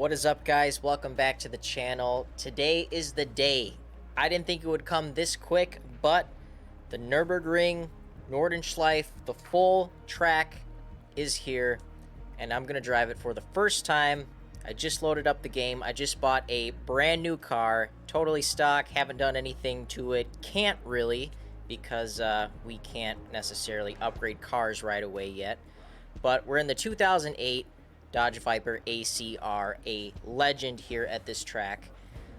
What is up, guys? Welcome back to the channel. Today is the day. I didn't think it would come this quick, but the Nürburgring Nordschleife, the full track is here, and I'm gonna drive it for the first time. I just loaded up the game. I just bought a brand new car, totally stock, haven't done anything to it. Can't really, because we can't necessarily upgrade cars right away yet. But we're in the 2008 Dodge Viper ACR, a legend here at this track.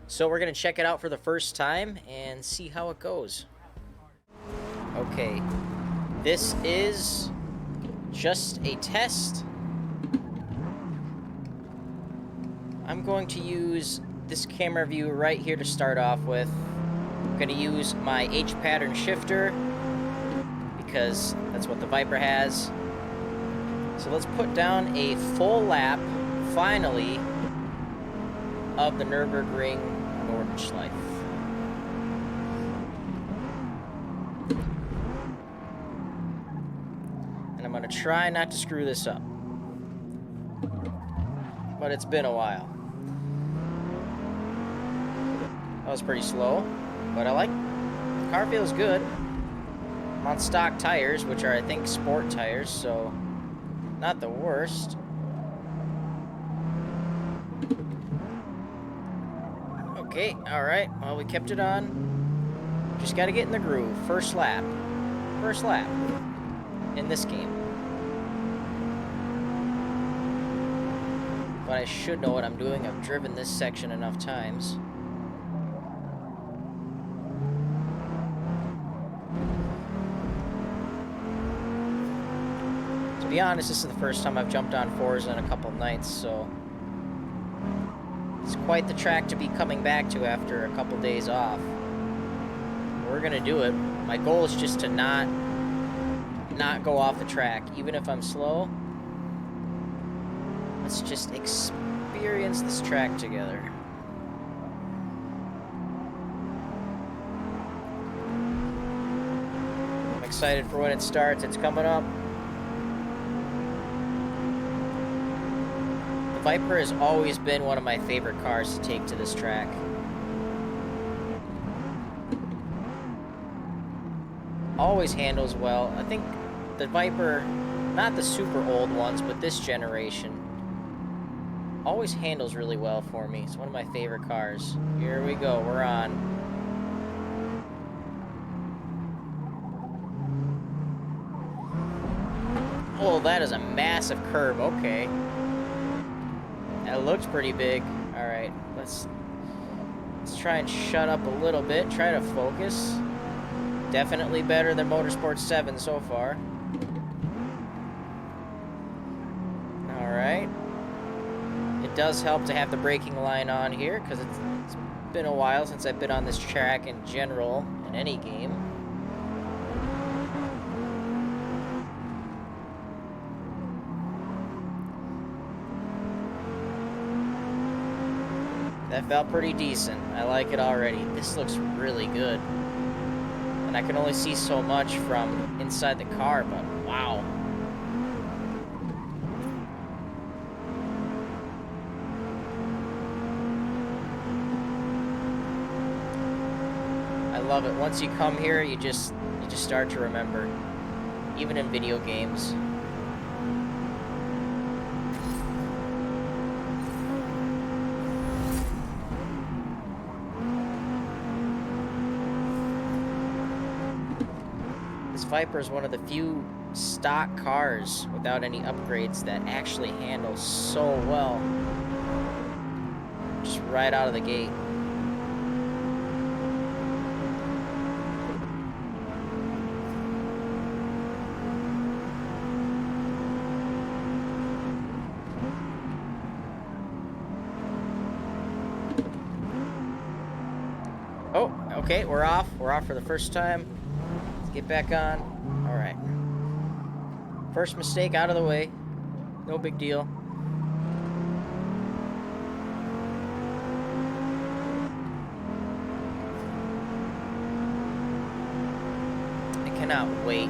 So we're going to check it out for the first time and see how it goes. Okay, this is just a test. I'm going to use this camera view right here to start off with. I'm going to use my H-pattern shifter because that's what the Viper has. So let's put down a full lap, finally, of the Nürburgring Nordschleife. And I'm going to try not to screw this up. But it's been a while. That was pretty slow, but I like it. The car feels good. I'm on stock tires, which are, I think, sport tires, so not the worst. Okay, alright. Well, we kept it on. Just gotta get in the groove. First lap. First lap. In this game. But I should know what I'm doing. I've driven this section enough times. To be honest, this is the first time I've jumped on Forza in a couple nights, so it's quite the track to be coming back to after a couple days off. We're gonna do it. My goal is just to not go off the track, even if I'm slow. Let's just experience this track together. I'm excited for when it starts. It's coming up. The Viper has always been one of my favorite cars to take to this track. Always handles well. I think the Viper, not the super old ones, but this generation, always handles really well for me. It's one of my favorite cars. Here we go, we're on. Oh, that is a massive curve, okay. That looks pretty big. Alright, let's try and shut up a little bit, try to focus. Definitely better than Motorsport 7 so far. Alright. It does help to have the braking line on here, because it's been a while since I've been on this track in general, in any game. That felt pretty decent. I like it already. This looks really good. And I can only see so much from inside the car, but wow. I love it. Once you come here, you just start to remember, even in video games. This Viper is one of the few stock cars without any upgrades that actually handle so well. Just right out of the gate. Oh, okay, we're off. We're off for the first time. Get back on. Alright. First mistake out of the way. No big deal. I cannot wait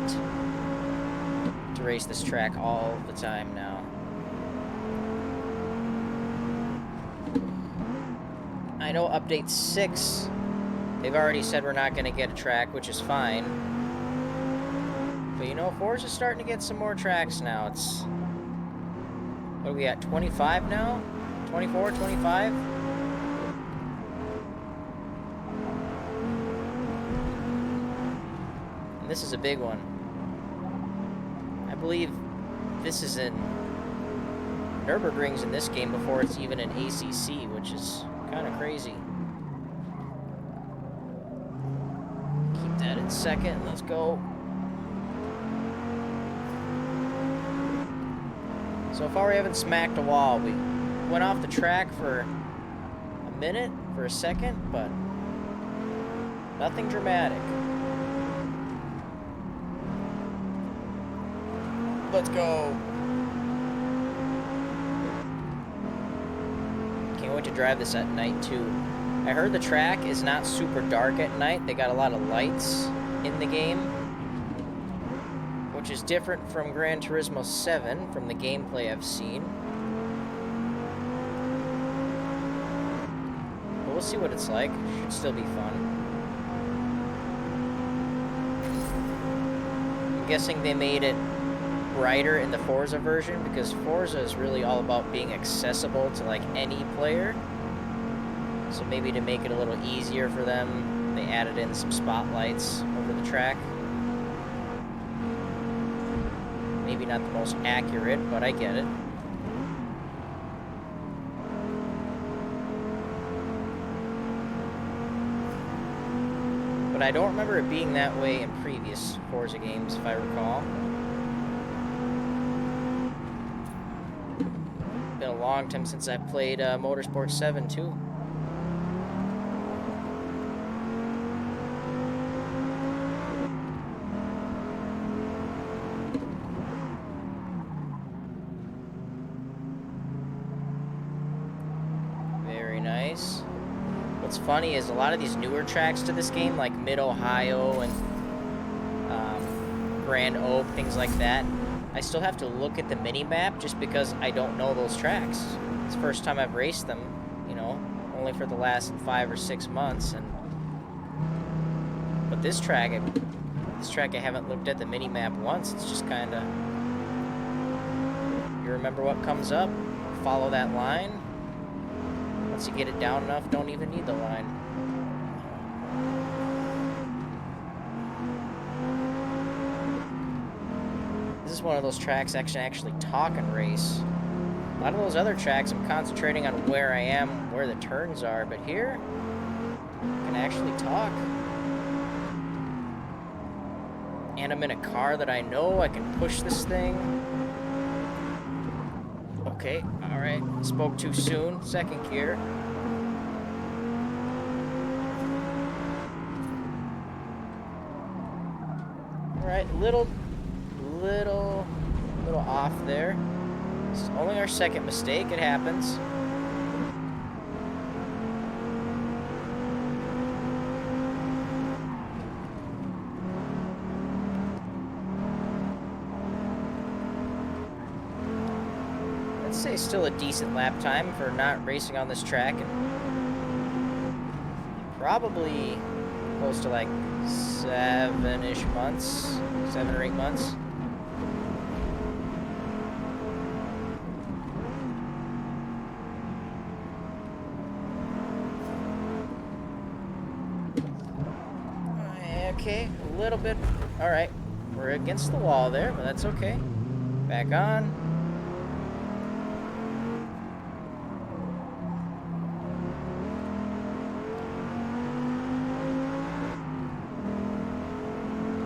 to race this track all the time now. I know update 6, they've already said we're not going to get a track, which is fine. But you know, Forza's starting to get some more tracks now. It's... What are we at, 25 now? 24, 25? And this is a big one. I believe this is in... Nürburgring's in this game before it's even an ACC, which is kind of crazy. Keep that in second. Let's go. So far we haven't smacked a wall. We went off the track for a minute, for a second, but nothing dramatic. Let's go. Can't wait to drive this at night too. I heard the track is not super dark at night. They got a lot of lights in the game, which is different from Gran Turismo 7 from the gameplay I've seen. But we'll see what it's like. Should still be fun. I'm guessing they made it brighter in the Forza version because Forza is really all about being accessible to like any player. So maybe to make it a little easier for them, they added in some spotlights over the track. Maybe not the most accurate, but I get it. But I don't remember it being that way in previous Forza games, if I recall. Been a long time since I played Motorsport 7 too. Very nice. What's funny is a lot of these newer tracks to this game, like Mid-Ohio and Grand Oak, things like that, I still have to look at the mini-map just because I don't know those tracks. It's the first time I've raced them, you know, only for the last 5 or 6 months. But this track I haven't looked at the mini-map once. It's just kind of, you remember what comes up, follow that line. Once you get it down enough, don't even need the line. This is one of those tracks I can actually talk and race. A lot of those other tracks, I'm concentrating on where I am, where the turns are, but here, I can actually talk. And I'm in a car that I know, I can push this thing. Okay, alright, spoke too soon, second gear. Alright, little off there. It's only our second mistake, it happens. I'd say still a decent lap time for not racing on this track, and probably close to like 7-ish months, 7 or 8 months. Okay, a little bit. All right, we're against the wall there, but that's okay. Back on.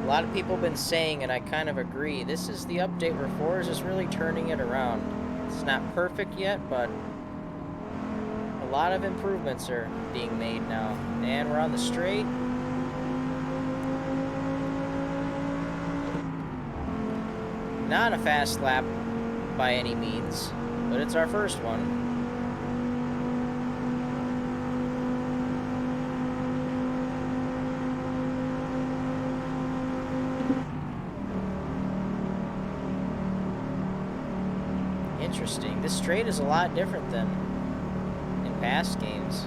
A lot of people have been saying, and I kind of agree, this is the update where Forza is really turning it around. It's not perfect yet, but a lot of improvements are being made now. And we're on the straight. Not a fast lap by any means, but it's our first one. Interesting. This straight is a lot different than in past games.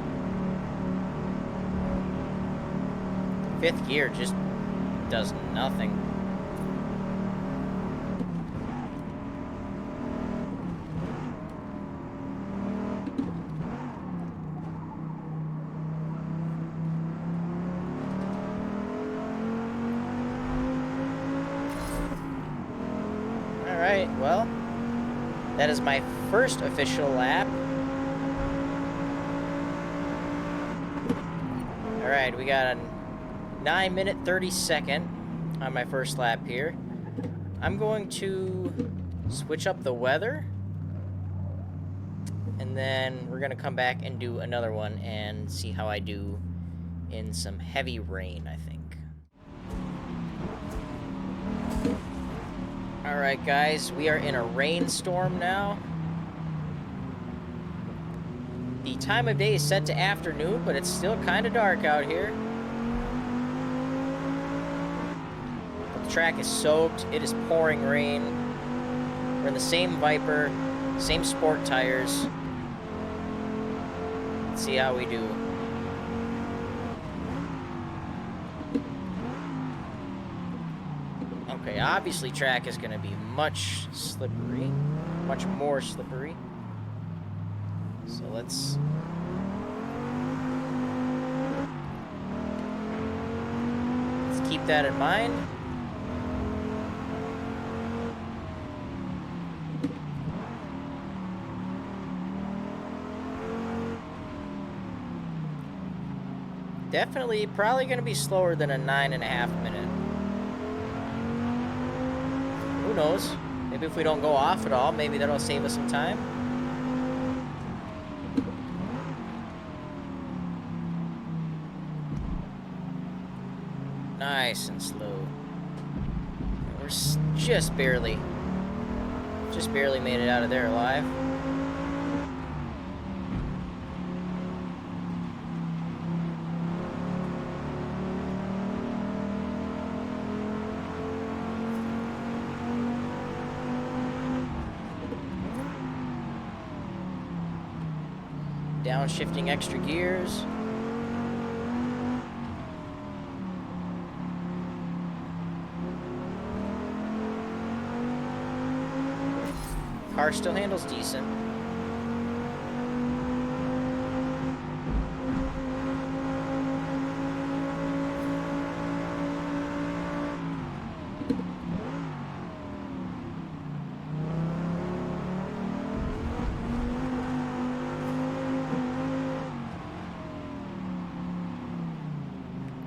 Fifth gear just does nothing. Alright, well, that is my first official lap. Alright, we got a 9-minute 30-second on my first lap here. I'm going to switch up the weather, and then we're going to come back and do another one and see how I do in some heavy rain, I think. Alright guys, we are in a rainstorm now. The time of day is set to afternoon, but it's still kind of dark out here. The track is soaked, it is pouring rain. We're in the same Viper, same sport tires. Let's see how we do. Okay, obviously track is going to be much slippery, much more slippery. So let's keep that in mind. Definitely, probably going to be slower than a 9.5 minute. Who knows? Maybe if we don't go off at all, maybe that'll save us some time. Nice and slow. We're just barely made it out of there alive. Downshifting extra gears. Car still handles decent.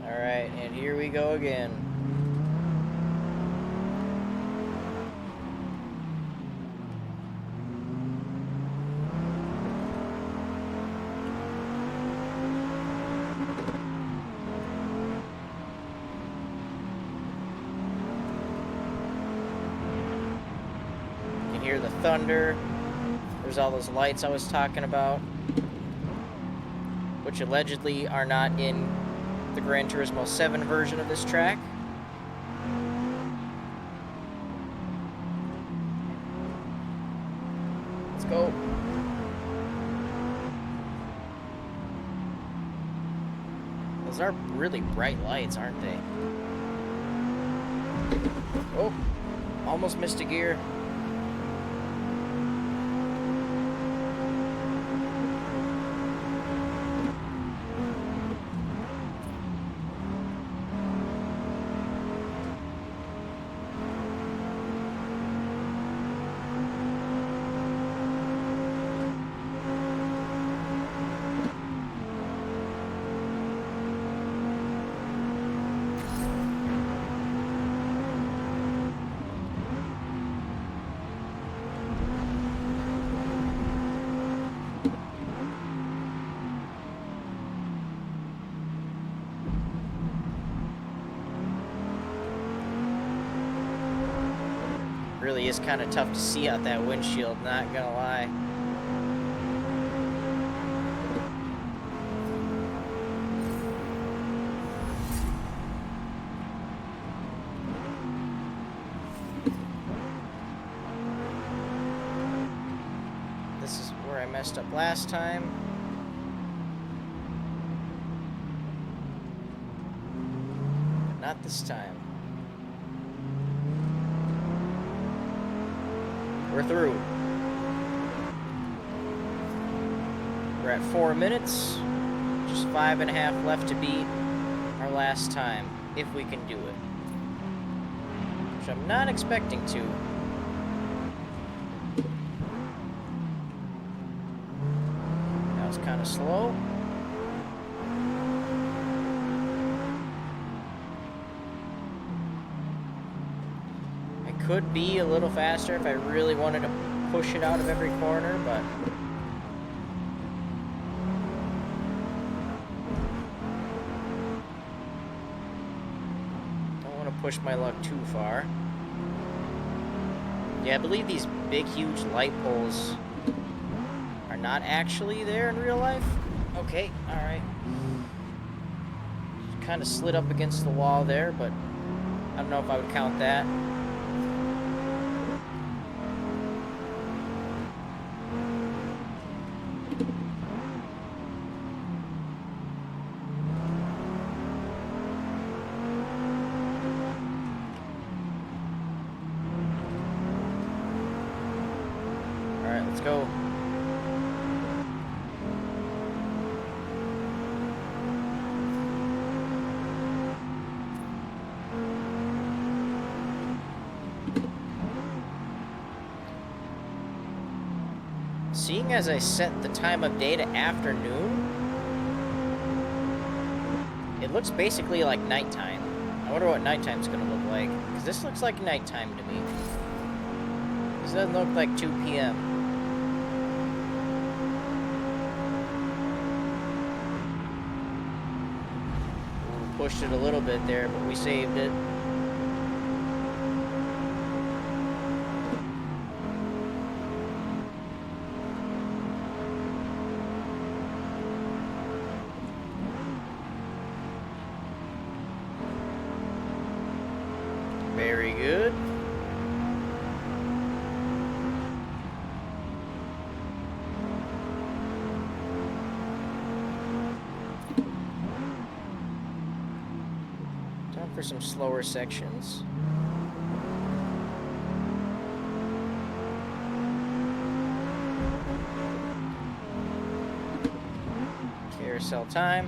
Alright, and here we go again. Hear the thunder. There's all those lights I was talking about, which allegedly are not in the Gran Turismo 7 version of this track. Let's go. Those are really bright lights, aren't they? Oh, almost missed a gear. Really is kind of tough to see out that windshield, not gonna lie. This is where I messed up last time. Not this time. We're through. We're at 4 minutes. Just 5.5 left to beat our last time, if we can do it. Which I'm not expecting to. That was kind of slow. I could be a little faster if I really wanted to push it out of every corner, but don't want to push my luck too far. Yeah, I believe these big, huge light poles are not actually there in real life. Okay, alright. Kind of slid up against the wall there, but I don't know if I would count that. Alright, let's go. Seeing as I set the time of day to afternoon, it looks basically like nighttime. I wonder what nighttime's gonna look like, because this looks like nighttime to me. This doesn't look like 2 p.m. We pushed it a little bit there, but we saved it. Very good. Time for some slower sections. Carousel time.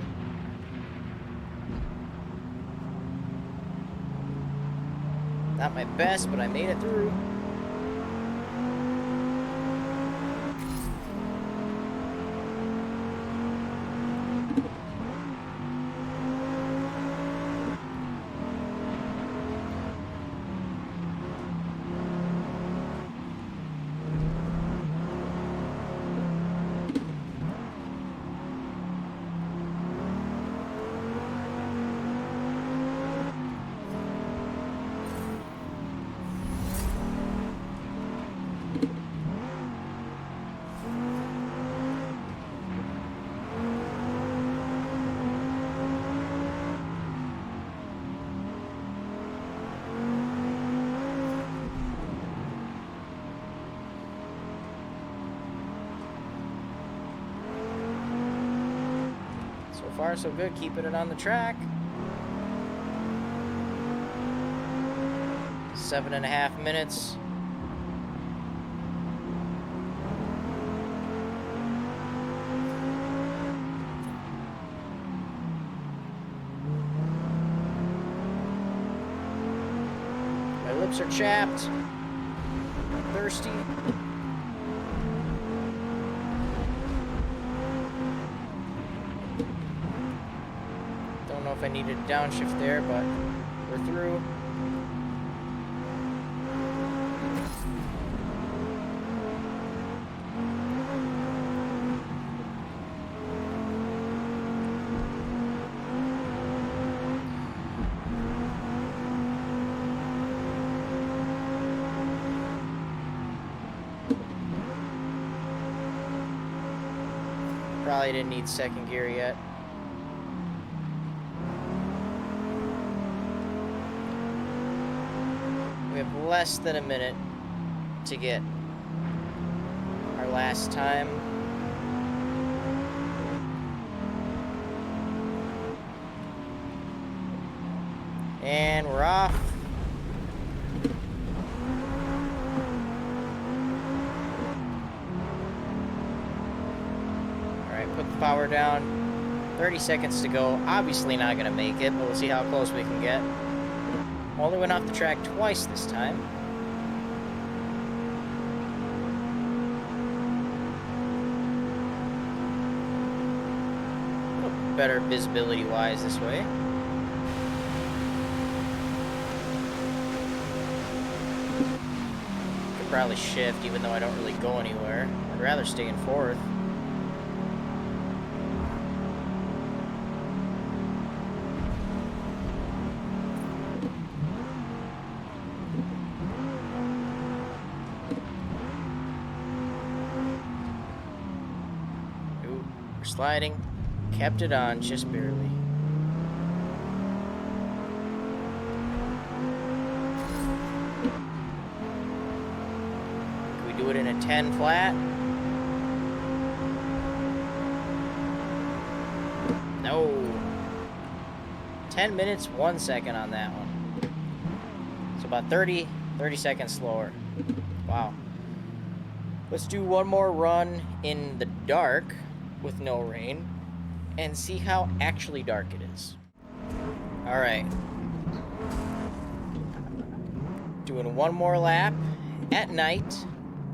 Not my best, but I made it through. So far, so good. Keeping it on the track. 7.5 minutes. My lips are chapped. I'm thirsty. Don't know if I needed a downshift there, but we're through. Probably didn't need second gear yet. We have less than a minute to get our last time. And we're off. Alright, put the power down. 30 seconds to go. Obviously not going to make it, but we'll see how close we can get. Only went off the track twice this time. A little better visibility-wise this way. Could probably shift, even though I don't really go anywhere. I'd rather stay in fourth. Sliding, kept it on just barely. Can we do it in a 10 flat? No. 10 minutes, 1 second on that one. So about 30 seconds slower. Wow. Let's do one more run in the dark with no rain and see how actually dark it is. All right. Doing one more lap at night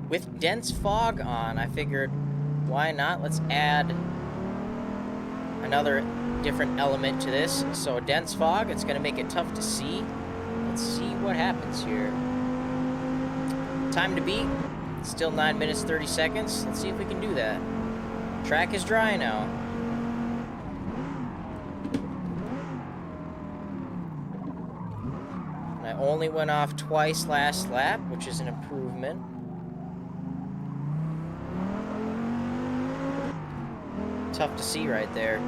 with dense fog on. I figured, why not? Let's add another different element to this. So dense fog, it's gonna make it tough to see. Let's see what happens here. Time to beat, still 9 minutes, 30 seconds. Let's see if we can do that. Track is dry now. And I only went off twice last lap, which is an improvement. Tough to see right there.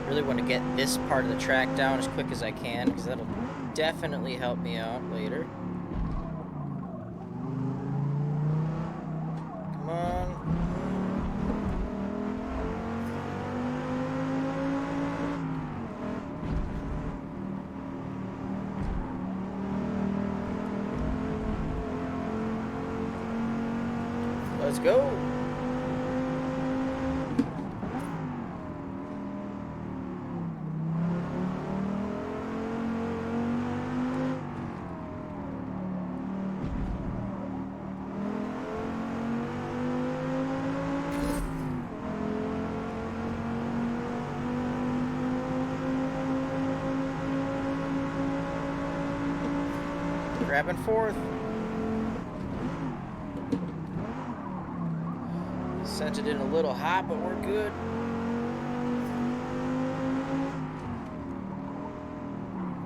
Really want to get this part of the track down as quick as I can, because that'll definitely help me out later. Come on. Let's go. Grabbing fourth. Sent it in a little hot, but we're good.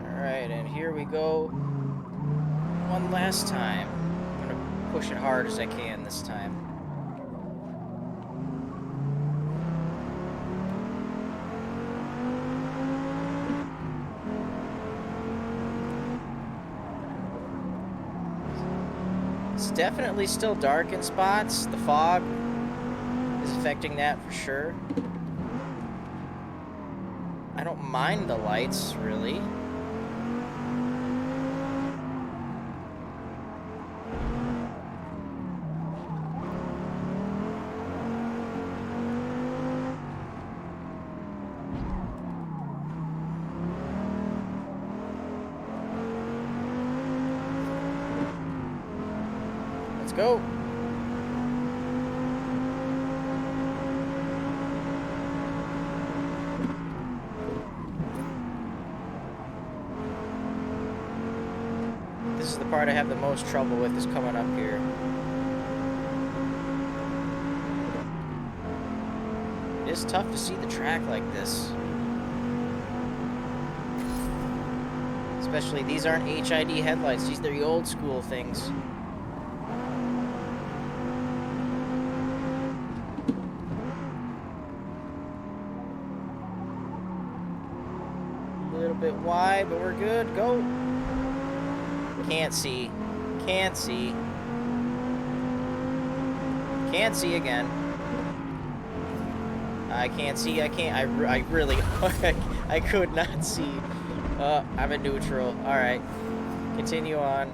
Alright, and here we go. One last time. I'm gonna push it hard as I can this time. It's definitely still dark in spots. The fog is affecting that for sure. I don't mind the lights, really. Let's go. This is the part I have the most trouble with, is coming up here. It is tough to see the track like this. Especially, these aren't HID headlights, these are the old school things. bit wide, but we're good. Go. Can't see. Can't see. Can't see again. I can't see. I can't. I really. I could not see. I'm in neutral. All right. Continue on.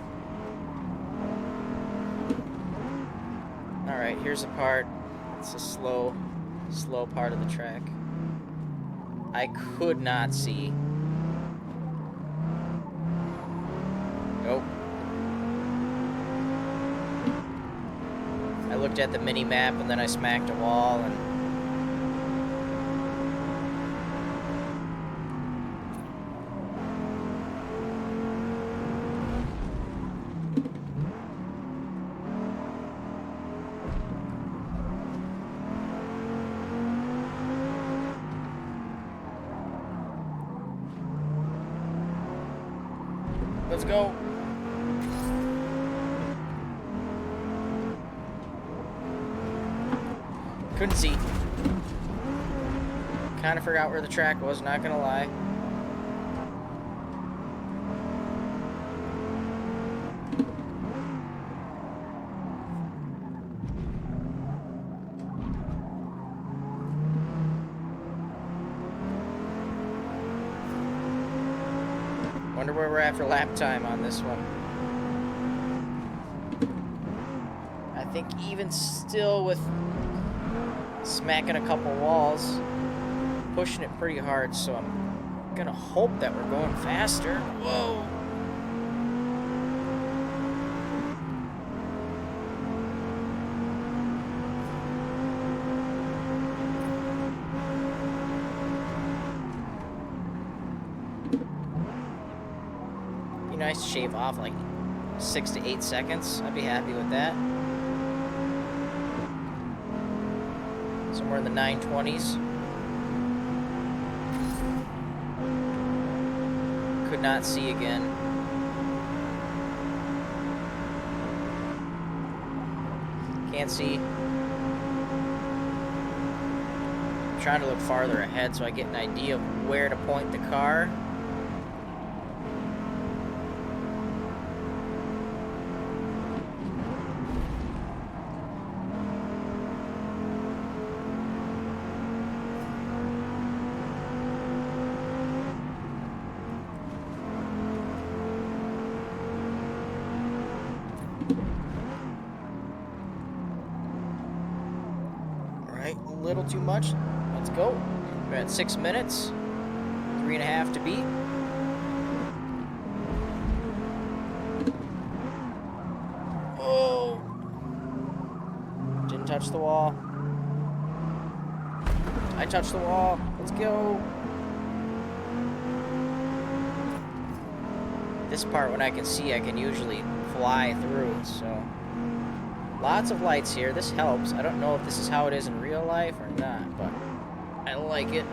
All right. Here's a part. It's a slow part of the track. I could not see. Nope. I looked at the mini map and then I smacked a wall and let's go. Couldn't see. Kind of forgot where the track was, not gonna lie. Wonder where we're at for lap time on this one. I think even still with smacking a couple walls, pushing it pretty hard, so I'm gonna hope that we're going faster. Whoa! Be nice to shave off like 6 to 8 seconds. I'd be happy with that. Somewhere in the 920s. Could not see again. Can't see. I'm trying to look farther ahead so I get an idea of where to point the car. A little too much. Let's go. We're at 6 minutes. 3.5 to beat. Oh! Didn't touch the wall. I touched the wall. Let's go. This part, when I can see, I can usually fly through, so... Lots of lights here. This helps. I don't know if this is how it is in real life or not, but I like it.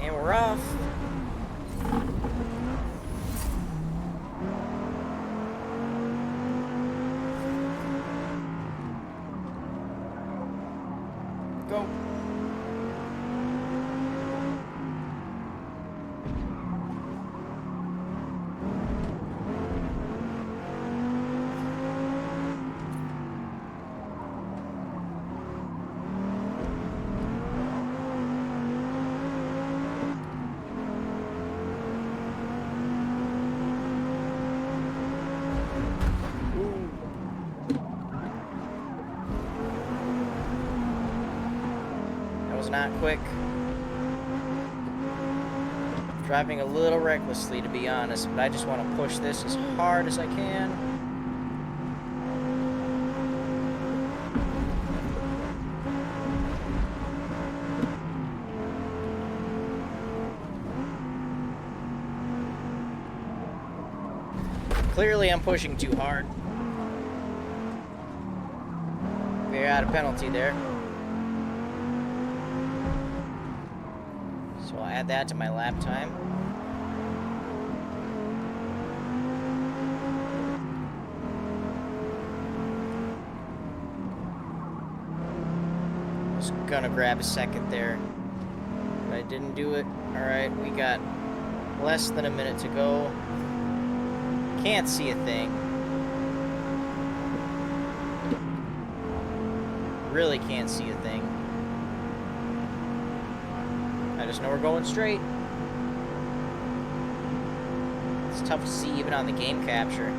And we're off. Go. Not quick. Driving a little recklessly, to be honest, but I just want to push this as hard as I can. Clearly, I'm pushing too hard. you got a penalty there. So I'll add that to my lap time. Just gonna grab a second there, but I didn't do it. All right, we got less than a minute to go. Can't see a thing. Really can't see a thing. I just know we're going straight. It's tough to see even on the game capture.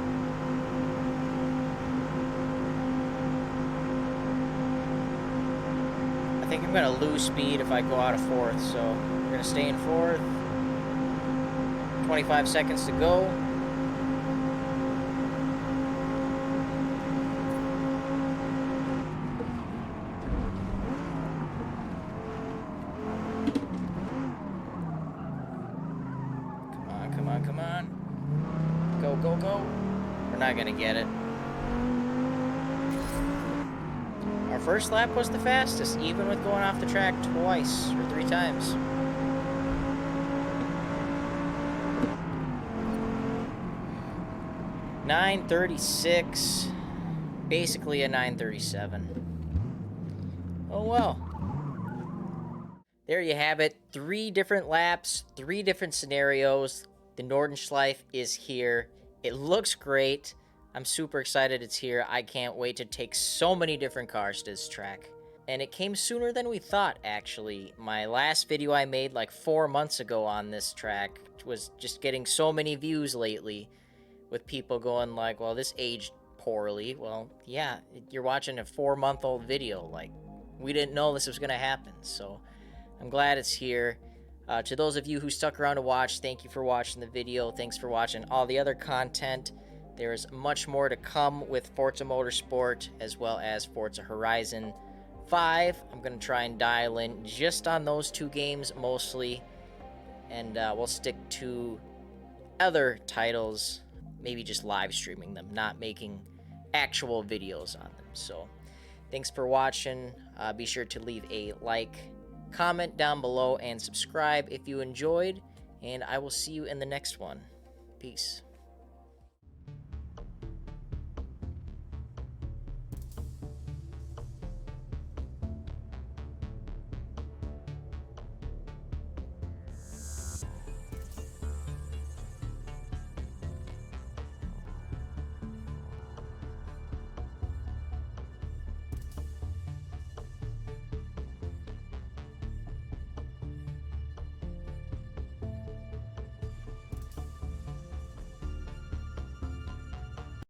I think I'm gonna lose speed if I go out of fourth, so we're gonna stay in fourth. 25 seconds to go. Come on. Go, go, go. We're not gonna get it. Our first lap was the fastest, even with going off the track twice or 3 times. .936, basically a 937. Oh well. There you have it. 3 different laps, 3 different scenarios. The Nordschleife is here. It looks great. I'm super excited it's here. I can't wait to take so many different cars to this track. And it came sooner than we thought, actually. My last video I made like 4 months ago on this track was just getting so many views lately, with people going like, well, this aged poorly. Well, yeah, you're watching a 4-month-old video. Like, we didn't know this was going to happen, so I'm glad it's here. To those of you who stuck around to watch, thank you for watching the video. Thanks for watching all the other content. There is much more to come with Forza Motorsport, as well as Forza Horizon 5. I'm going to try and dial in just on those 2 games mostly, and we'll stick to other titles, maybe just live streaming them, not making actual videos on them. So thanks for watching. Be sure to leave a like, comment down below, and subscribe if you enjoyed, and I will see you in the next one. Peace.